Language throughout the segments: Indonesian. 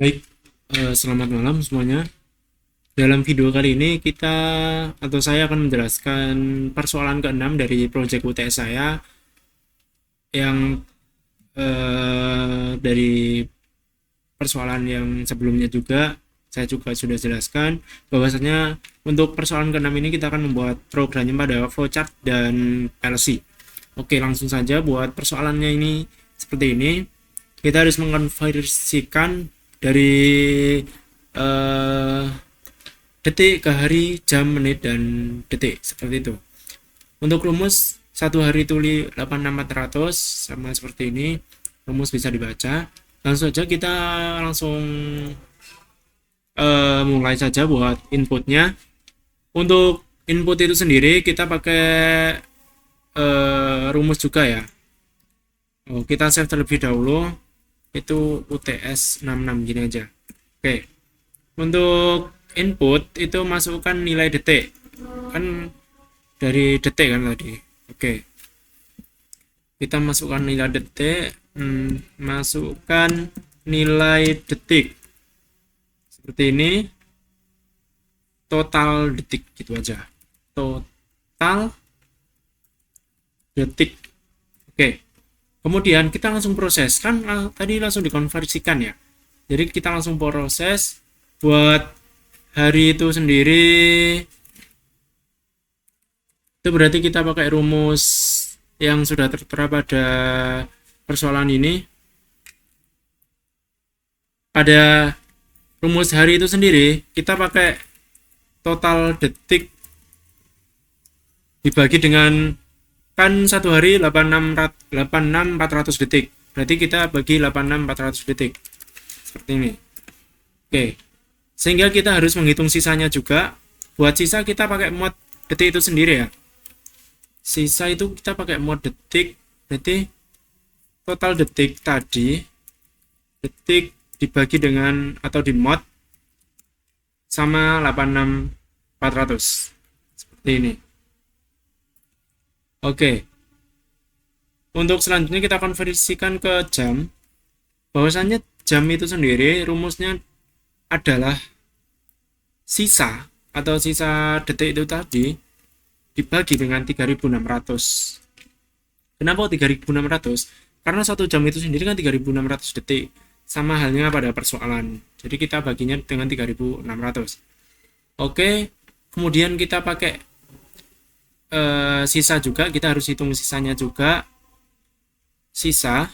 Baik, selamat malam semuanya. Dalam video kali ini saya akan menjelaskan persoalan keenam dari proyek UTS saya yang dari persoalan yang sebelumnya juga saya juga sudah jelaskan bahwasanya untuk persoalan keenam ini kita akan membuat programnya pada flowchart dan PLC. Oke, langsung saja buat persoalannya ini seperti ini. Kita harus mengkonversikan dari eh, detik ke hari, jam, menit, dan detik seperti itu. Untuk rumus satu hari tuli 86400 sama seperti ini, rumus bisa dibaca. Langsung saja kita langsung mulai saja buat inputnya. Untuk input itu sendiri kita pakai rumus juga ya. Kita save terlebih dahulu, itu UTS 66 gini aja. Oke, untuk input itu masukkan nilai detik, kan dari detik kan tadi. Oke, kita masukkan nilai detik, masukkan nilai detik seperti ini, total detik gitu aja, total detik. Oke, kemudian kita langsung proses, kan tadi langsung dikonversikan ya, jadi kita langsung proses buat hari itu sendiri. Itu berarti kita pakai rumus yang sudah tertera pada persoalan ini. Pada rumus hari itu sendiri kita pakai total detik dibagi dengan, kan satu hari 86.400 detik, berarti kita bagi 86.400 detik seperti ini. Oke, sehingga kita harus menghitung sisanya juga. Buat sisa kita pakai mod detik itu sendiri ya. Sisa itu kita pakai mod detik, berarti total detik tadi, detik dibagi dengan atau di mod sama 86.400 seperti ini. Oke, untuk selanjutnya kita konversikan ke jam. Bahwasannya jam itu sendiri rumusnya adalah sisa atau sisa detik itu tadi dibagi dengan 3600. Kenapa 3600? Karena satu jam itu sendiri kan 3600 detik. Sama halnya pada persoalan. Jadi kita baginya dengan 3600. Oke, kemudian kita pakai sisa juga, kita harus hitung sisanya juga. Sisa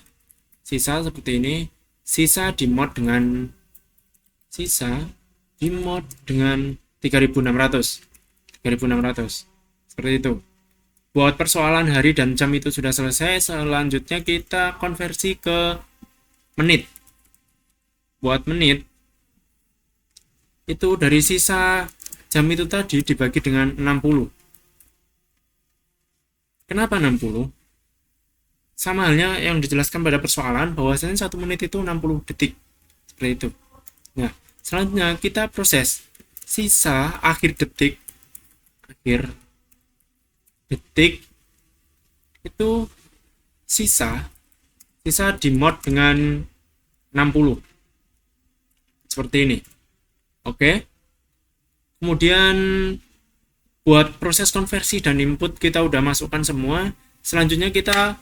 seperti ini. Sisa dimod dengan 3600 seperti itu. Buat persoalan hari dan jam itu sudah selesai. Selanjutnya kita konversi ke menit. Buat menit itu dari sisa jam itu tadi dibagi dengan 60. Kenapa 60? Sama halnya yang dijelaskan pada persoalan, bahwasanya 1 menit itu 60 detik seperti itu. Nah, selanjutnya kita proses sisa akhir detik itu sisa dimod dengan 60 seperti ini. Oke, kemudian buat proses konversi dan input kita udah masukkan semua. Selanjutnya kita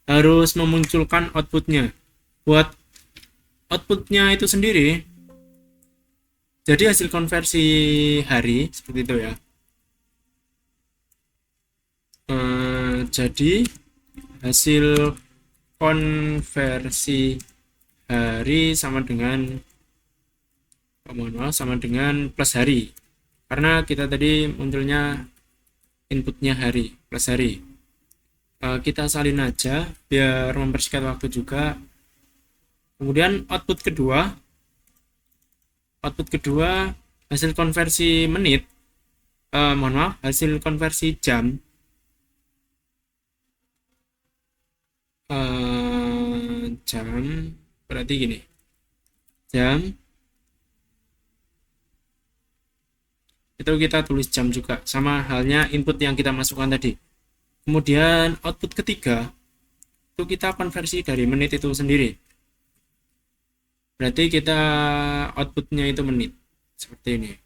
harus memunculkan outputnya. Buat outputnya itu sendiri, jadi hasil konversi hari seperti itu ya. Jadi hasil konversi hari sama dengan plus hari, karena kita tadi munculnya inputnya hari plus hari. Kita salin aja biar mempersingkat waktu juga. Kemudian output kedua hasil konversi menit, hasil konversi jam. Jam berarti gini, jam itu kita tulis jam juga, sama halnya input yang kita masukkan tadi. Kemudian output ketiga itu kita konversi dari menit itu sendiri. Berarti kita outputnya itu menit. Seperti ini.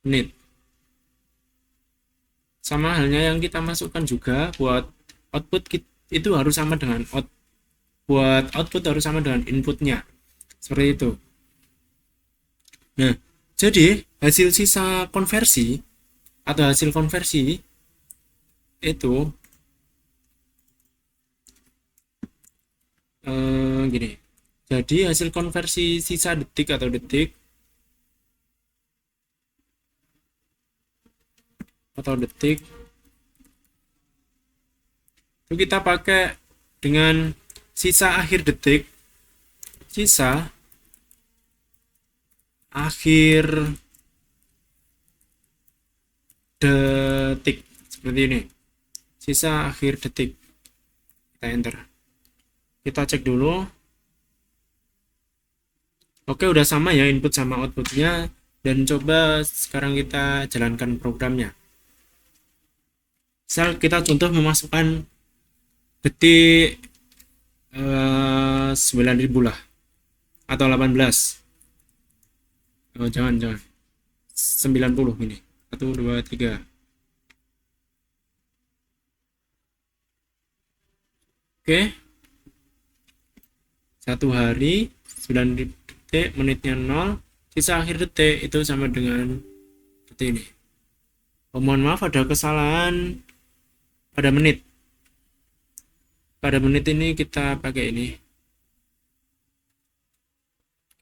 Menit. Sama halnya yang kita masukkan juga buat output itu harus sama dengan buat output harus sama dengan inputnya. Seperti itu. Nah, jadi hasil sisa konversi atau hasil konversi itu gini. Jadi hasil konversi sisa detik atau detik itu kita pakai dengan sisa akhir detik, sisa akhir detik seperti ini, sisa akhir detik. Kita enter, kita cek dulu. Oke, udah sama ya input sama outputnya, dan coba sekarang kita jalankan programnya. Misal kita contoh memasukkan detik 9.000 lah, atau 18. Oh, jangan 90 ini. 1 2 3. Oke. 1 hari 9 detik, menitnya 0, sisa akhir detik itu sama dengan detik ini. Oh, mohon maaf ada kesalahan pada menit. Pada menit ini kita pakai ini.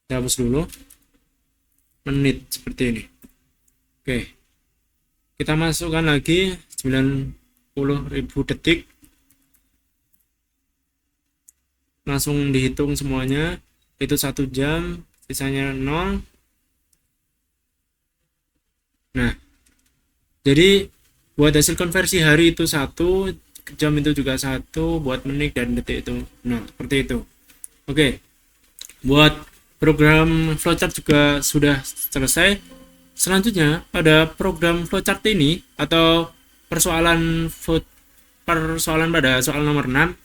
Kita hapus dulu. Menit seperti ini. Oke. Kita masukkan lagi 90.000 detik. Langsung dihitung semuanya. Itu 1 jam, sisanya 0. Nah, jadi buat hasil konversi hari itu 1, jam itu juga 1, buat menit dan detik itu 0. Seperti itu. Oke. Buat program flowchart juga sudah selesai. Selanjutnya pada program flowchart ini atau persoalan pada soal nomor 6,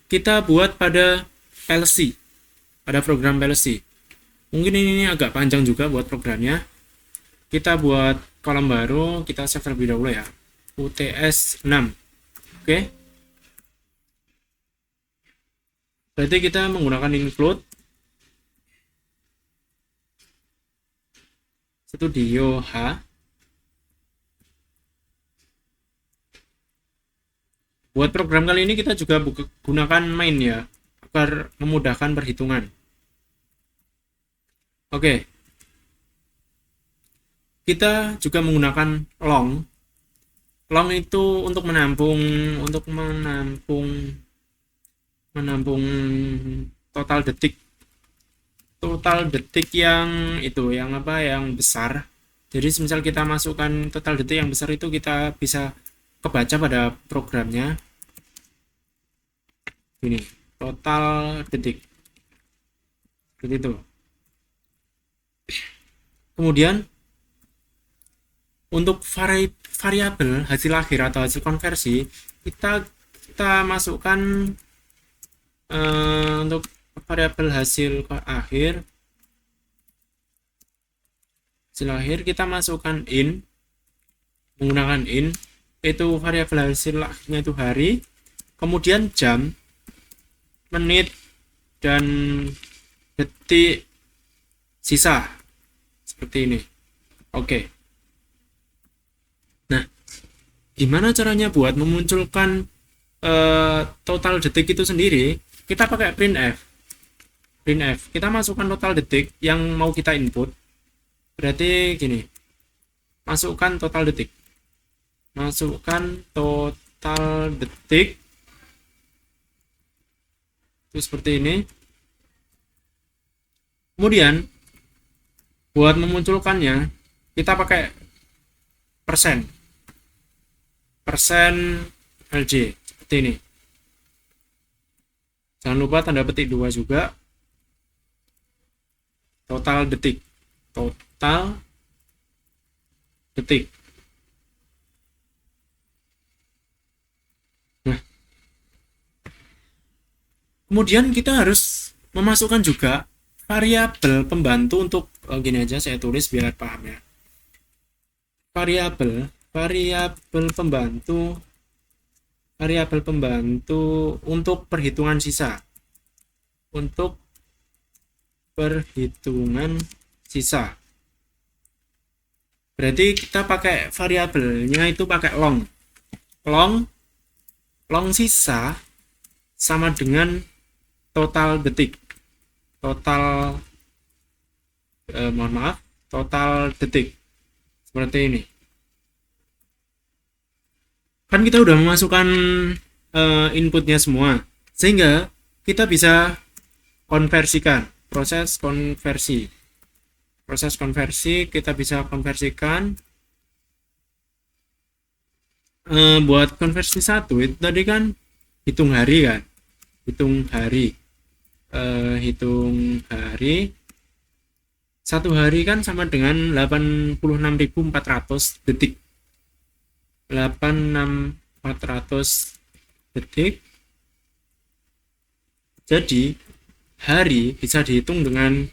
kita buat pada PLC, pada program PLC. Mungkin ini agak panjang juga buat programnya. Kita buat kolom baru, kita save terlebih dahulu ya, UTS 6. Oke. Berarti kita menggunakan include Studio H. Buat program kali ini kita juga gunakan main ya, agar memudahkan perhitungan. Oke. Kita juga menggunakan long. Long itu untuk menampung total detik. Total detik yang itu, yang besar. Jadi misal kita masukkan total detik yang besar itu, kita bisa kebaca pada programnya. Ini total detik. Seperti itu. Kemudian untuk variabel hasil akhir atau hasil konversi, kita masukkan untuk variabel hasil akhir kita masukkan in, menggunakan in. Itu variabel hasil akhirnya itu hari, kemudian jam, menit, dan detik sisa seperti ini. Oke. Nah, gimana caranya buat memunculkan total detik itu sendiri? Kita pakai printf. Kita masukkan total detik yang mau kita input. Berarti gini, masukkan total detik itu seperti ini. Kemudian buat memunculkannya kita pakai persen LJ seperti ini. Jangan lupa tanda petik 2 juga. Total detik. Nah, Kemudian kita harus memasukkan juga variabel pembantu untuk gini aja saya tulis biar paham ya. Variabel pembantu untuk perhitungan sisa. Untuk perhitungan sisa. Berarti kita pakai variabelnya itu pakai long. Long sisa sama dengan total detik. Total detik. Seperti ini. Kan kita udah memasukkan inputnya semua, sehingga kita bisa konversikan. Proses konversi kita bisa konversikan. Buat konversi 1 itu tadi kan hitung hari kan, hitung hari 1 hari kan sama dengan 86.400 detik. 86.400 detik. Jadi hari bisa dihitung dengan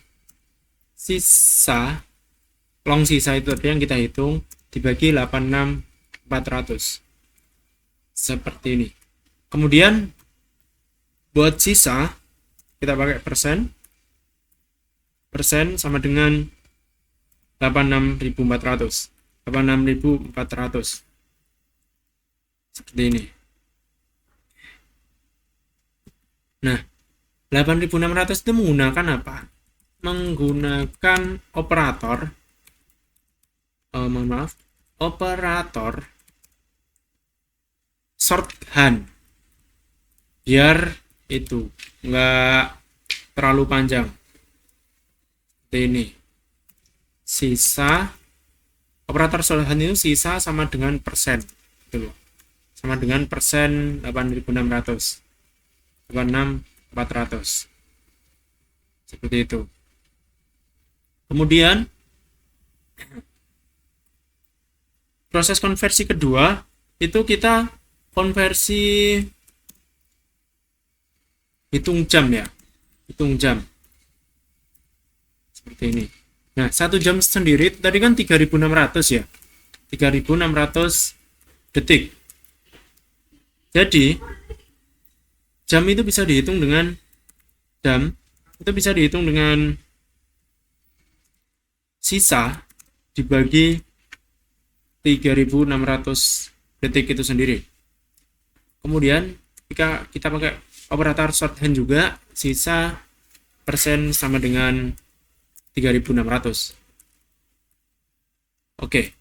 sisa, long sisa itu tadi yang kita hitung dibagi 86.400 seperti ini. Kemudian buat sisa kita pakai persen sama dengan 86.400 seperti ini. Nah, 8600 itu menggunakan apa? Menggunakan operator shorthand biar itu enggak terlalu panjang. Seperti ini. Sisa operator shorthand itu sisa sama dengan persen. Gitu loh. Sama dengan persen 8600. 86.400 seperti itu. Kemudian proses konversi kedua itu kita konversi hitung jam ya, hitung jam seperti ini. Nah, 1 jam sendiri tadi kan 3600 ya, 3600 detik. Jadi jam itu bisa dihitung dengan sisa dibagi 3600 detik itu sendiri. Kemudian jika kita pakai operator shorthand juga, sisa persen sama dengan 3600. Oke.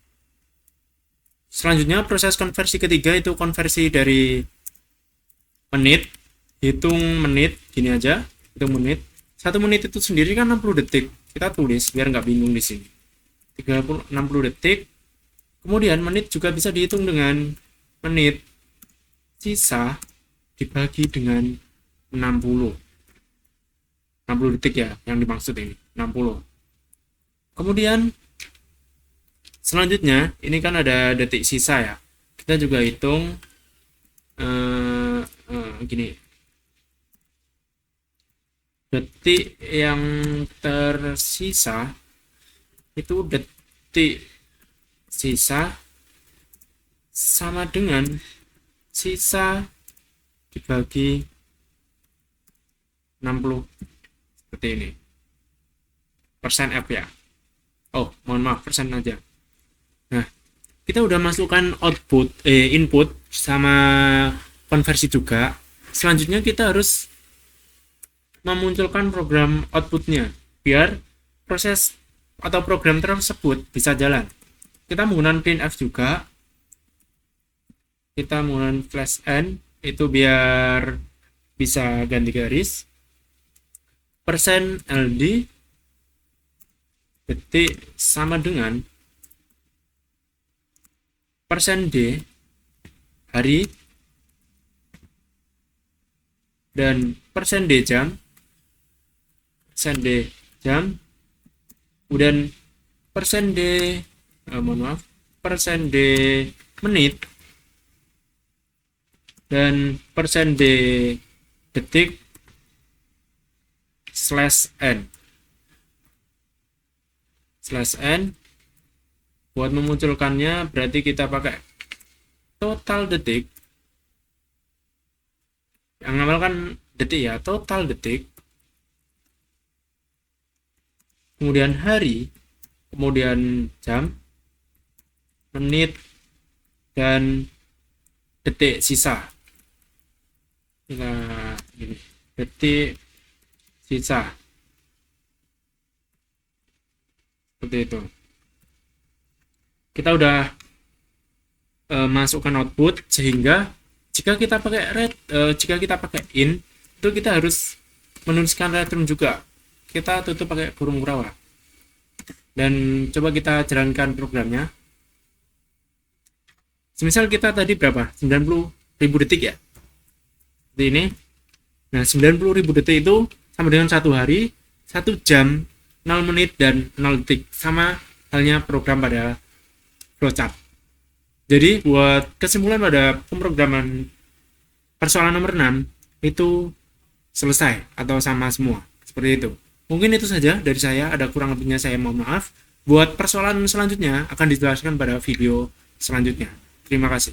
Selanjutnya proses konversi ketiga itu konversi dari menit. Hitung menit, gini aja, hitung menit. 1 menit itu sendiri kan 60 detik. Kita tulis biar nggak bingung di sini. 60 detik. Kemudian menit juga bisa dihitung dengan menit sisa dibagi dengan 60. 60 detik ya yang dimaksud ini, 60. Kemudian selanjutnya ini kan ada detik sisa ya. Kita juga hitung gini. Detik yang tersisa itu detik sisa sama dengan sisa dibagi 60 seperti ini. Persen F ya. Oh, mohon maaf, persen aja. Nah, kita udah masukkan input sama konversi juga. Selanjutnya kita harus memunculkan program outputnya biar proses atau program tersebut bisa jalan. Kita menggunakan printf juga. Kita menggunakan flash n itu biar bisa ganti garis. Persen LD detik sama dengan persen D hari dan persen D jam, kemudian persen D menit dan persen D detik /n buat memunculkannya berarti kita pakai total detik, yang awal kan detik ya, total detik, kemudian hari, kemudian jam, menit, dan detik sisa. Nah, ini detik sisa seperti itu. Kita udah masukkan output, sehingga jika kita pakai in, itu kita harus menuliskan return juga. Kita tutup pakai burung kurama. Dan coba kita jalankan programnya. Semisal kita tadi berapa? 90.000 detik ya. Seperti ini. Nah, 90.000 detik itu sama dengan 1 hari, 1 jam, 0 menit, dan 0 detik. Sama halnya program pada flowchart. Jadi buat kesimpulan pada pemrograman persoalan nomor 6 itu selesai atau sama semua. Seperti itu. Mungkin itu saja dari saya, ada kurang lebihnya saya mohon maaf. Buat persoalan selanjutnya akan dijelaskan pada video selanjutnya. Terima kasih.